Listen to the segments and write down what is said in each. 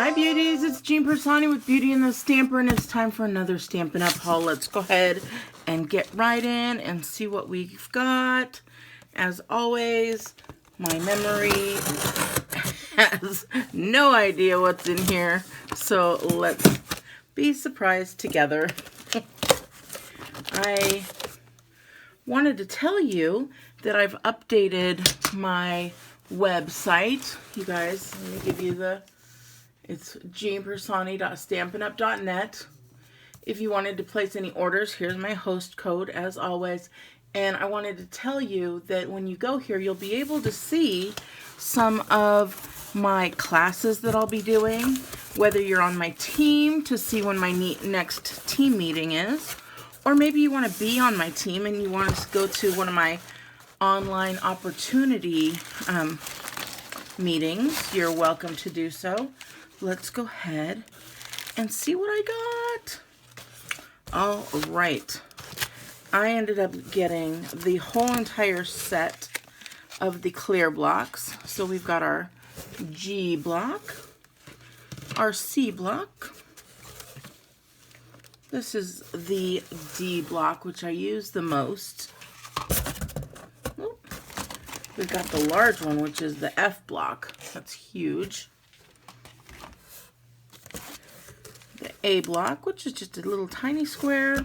Hi beauties, it's Piersanti with Beauty and the Stamper, and it's time for another Stampin' Up haul. Let's go ahead and get right in and see what we've got. As always, my memory has no idea what's in here, so let's be surprised together. I wanted to tell you that I've updated my website. You guys, let me give you it's jeanpersanti.stampinup.net. If you wanted to place any orders, here's my host code as always. And I wanted to tell you that when you go here, you'll be able to see some of my classes that I'll be doing, whether you're on my team to see when my next team meeting is, or maybe you want to be on my team and you want to go to one of my online opportunity meetings. You're welcome to do so. Let's go ahead and see what I got. All right. I ended up getting the whole entire set of the clear blocks. So we've got our G block, our C block. This is the D block, which I use the most. We've got the large one, which is the F block. That's huge. The A block, which is just a little tiny square.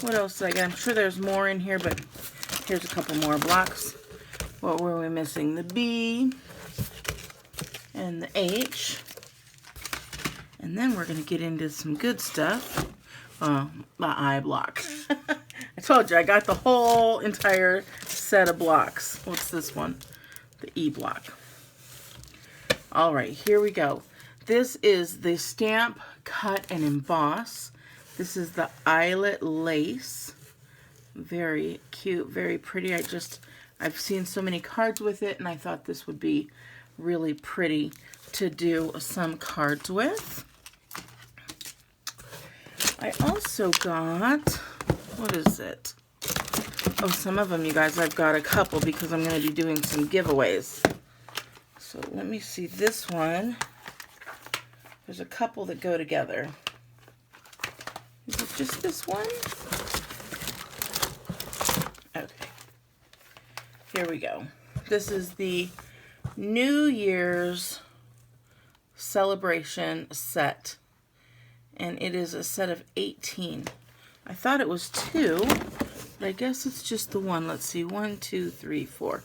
What else did I get? I'm sure there's more in here, but here's a couple more blocks. What were we missing? The B and the H. And then we're going to get into some good stuff. The I block. I told you, I got the whole entire set of blocks. What's this one? The E block. All right, here we go. This is the Stamp, Cut, and Emboss. This is the eyelet lace. Very cute, very pretty. I've seen so many cards with it, and I thought this would be really pretty to do some cards with. I also got, what is it? Oh, some of them, you guys, I've got a couple because I'm going to be doing some giveaways. So let me see this one. There's a couple that go together. Is it just this one? Okay. Here we go. This is the New Year's celebration set. And it is a set of 18. I thought it was 2, but I guess it's just the one. Let's see. 1, 2, 3, 4,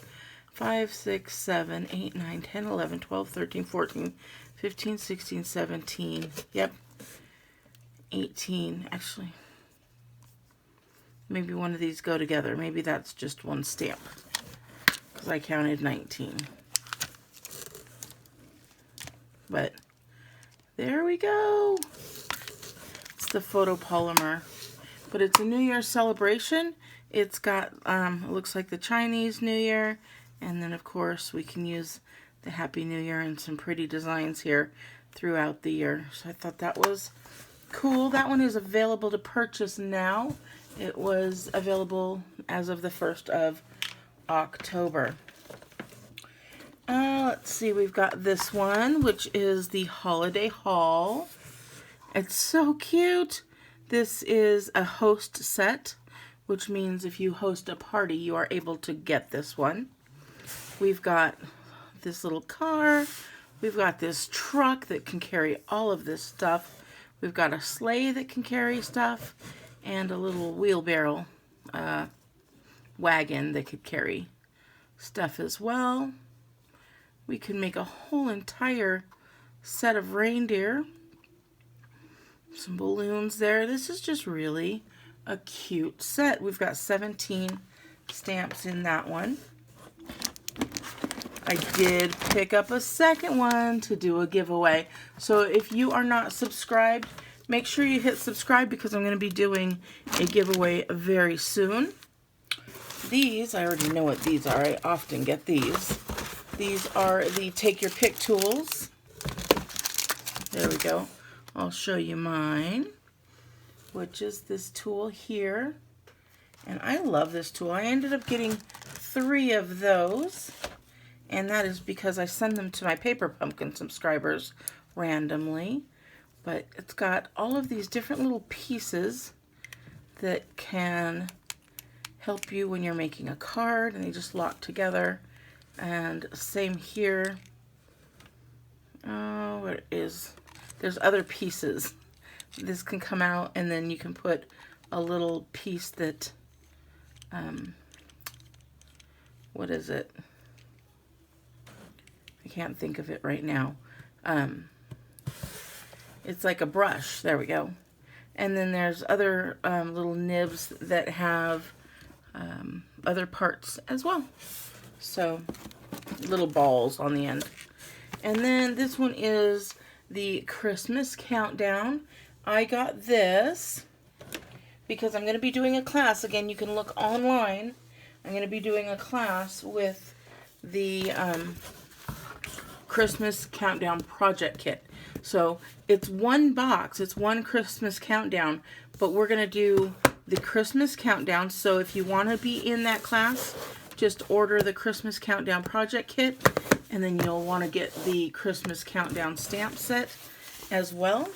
5, 6, 7, 8, 9, 10, 11, 12, 13, 14, 15, 16, 17. Yep. 18. Actually, maybe one of these go together. Maybe that's just one stamp, because I counted 19. But there we go. It's the photopolymer, but it's a New Year's celebration. It's got, it looks like the Chinese New Year, and then of course we can use the Happy New Year and some pretty designs here throughout the year. So I thought that was cool. That one is available to purchase now. It was available as of the 1st of October. Let's see, we've got this one, which is the Holiday Haul. It's so cute. This is a host set, which means if you host a party, you are able to get this one. We've got this little car. We've got this truck that can carry all of this stuff. We've got a sleigh that can carry stuff, and a little wheelbarrow wagon that could carry stuff as well. We can make a whole entire set of reindeer. Some balloons there. This is just really a cute set. We've got 17 stamps in that one. I did pick up a second one to do a giveaway. So if you are not subscribed, make sure you hit subscribe because I'm going to be doing a giveaway very soon. These, I already know what these are. I often get these. These are the Take Your Pick tools. There we go. I'll show you mine, which is this tool here. And I love this tool. I ended up getting 3 of those. And that is because I send them to my Paper Pumpkin subscribers randomly. But it's got all of these different little pieces that can help you when you're making a card, and they just lock together. And same here. Oh, what is? There's other pieces. This can come out, and then you can put a little piece that, what is it? I can't think of it right now. It's like a brush. There we go. And then there's other little nibs that have other parts as well. So, little balls on the end. And then this one is the Christmas Countdown. I got this because I'm going to be doing a class. Again, you can look online. I'm going to be doing a class with the Christmas Countdown Project Kit. So it's one box, it's one Christmas Countdown, but we're going to do the Christmas Countdown. So if you want to be in that class, just order the Christmas Countdown Project Kit, and then you'll want to get the Christmas Countdown stamp set as well.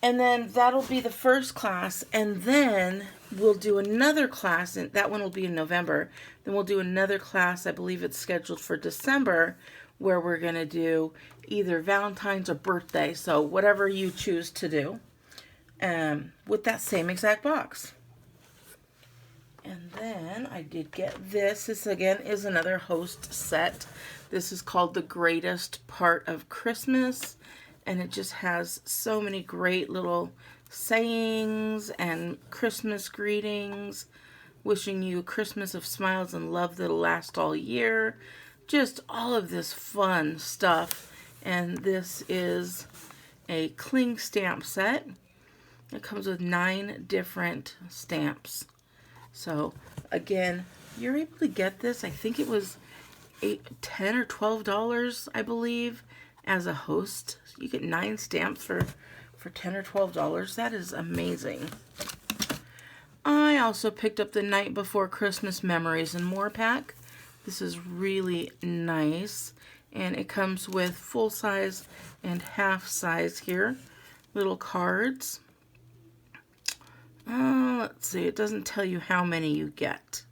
And then that'll be the first class, and then we'll do another class, and that one will be in November. Then we'll do another class, I believe it's scheduled for December, where we're going to do either Valentine's or birthday, so whatever you choose to do, with that same exact box. And then I did get this. This again is another host set. This is called The Greatest Part of Christmas, and it just has so many great little sayings and Christmas greetings, wishing you a Christmas of smiles and love that'll last all year. Just all of this fun stuff. And this is a cling stamp set. It comes with 9 different stamps. So again, you're able to get this. I think it was $10 or $12, I believe, as a host. You get 9 stamps for $10 or $12. That is amazing. I also picked up the Night Before Christmas Memories and More pack. This is really nice, and it comes with full size and half size here, little cards. Let's see, it doesn't tell you how many you get,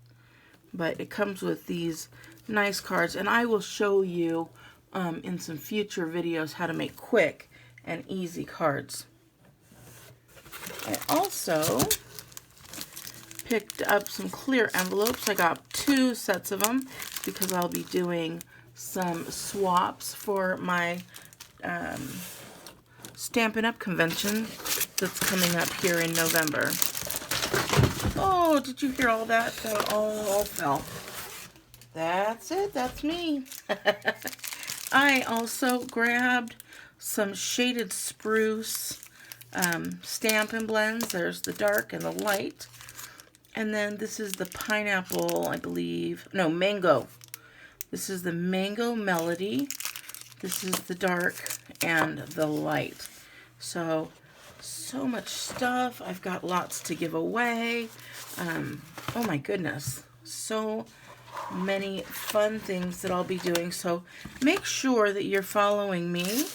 but it comes with these nice cards, and I will show you in some future videos how to make quick and easy cards. I also picked up some clear envelopes. I got 2 sets of them because I'll be doing some swaps for my Stampin' Up! Convention that's coming up here in November. Oh, did you hear all that? That all fell. That's it. That's me. I also grabbed some shaded spruce Stampin' blends. There's the dark and the light. And then this is the pineapple, I believe. No, mango. This is the Mango Melody. This is the dark and the light. So much stuff. I've got lots to give away. Oh my goodness. So many fun things that I'll be doing. So make sure that you're following me.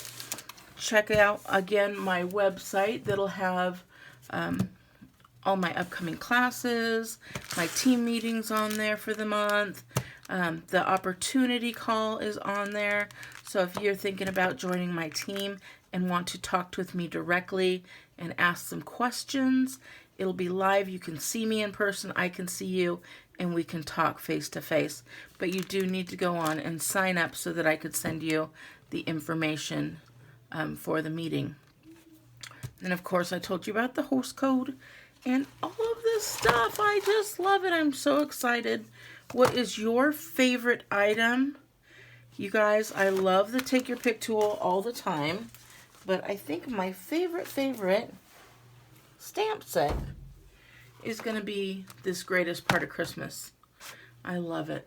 Check out, again, my website that'll have all my upcoming classes, my team meetings on there for the month. The opportunity call is on there. So if you're thinking about joining my team and want to talk with me directly and ask some questions, it'll be live. You can see me in person. I can see you, and we can talk face to face. But you do need to go on and sign up so that I could send you the information for the meeting. And of course, I told you about the host code and all of this stuff. I just love it. I'm so excited. What is your favorite item? You guys, I love the Take Your Pick tool all the time, but I think my favorite stamp set is going to be this Greatest Part of Christmas. I love it.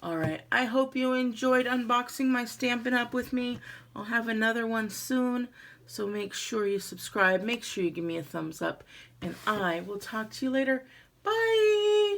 Alright, I hope you enjoyed unboxing my Stampin' Up! With me. I'll have another one soon, so make sure you subscribe, make sure you give me a thumbs up, and I will talk to you later. Bye!